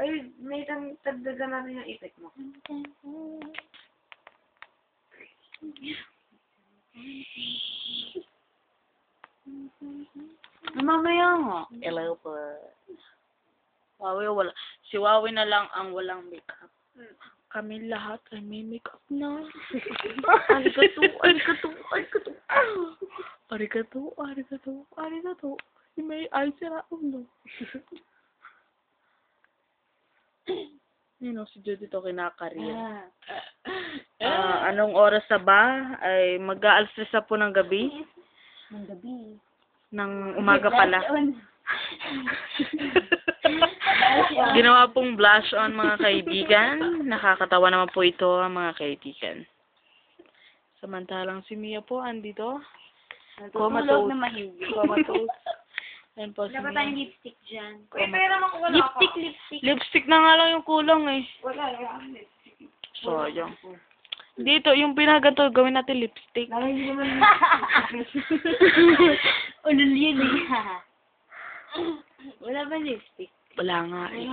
Ay, may tagdagan natin yung effect mo. Mamaya nga. Hello po. Wala. Si Wawi na lang ang walang makeup. Kami lahat ay may makeup na. Arigato. Si May ay sira ulo. Yun o, si Judy to kinakariya. Anong oras na ba? Ay mag-aalas 3 na po ng gabi? Ng gabi. Ng umaga pala. Ginawa pong blush on mga kaibigan. Nakakatawa naman po ito mga kaibigan. Samantalang si Mia po andito. Natutulog na mahindi. Comatose. Ayan po si Dapat Mia. tayong lipstick dyan. Uy, pero naman wala Lipstick. Lipstick. Lipstick na nga lang yung kulang eh. Wala akong lipstick. Sayang. Dito, yung pinaganto, gawin natin lipstick. Lalo hindi naman Ulul yun eh. Wala ba lipstick? Wala nga eh.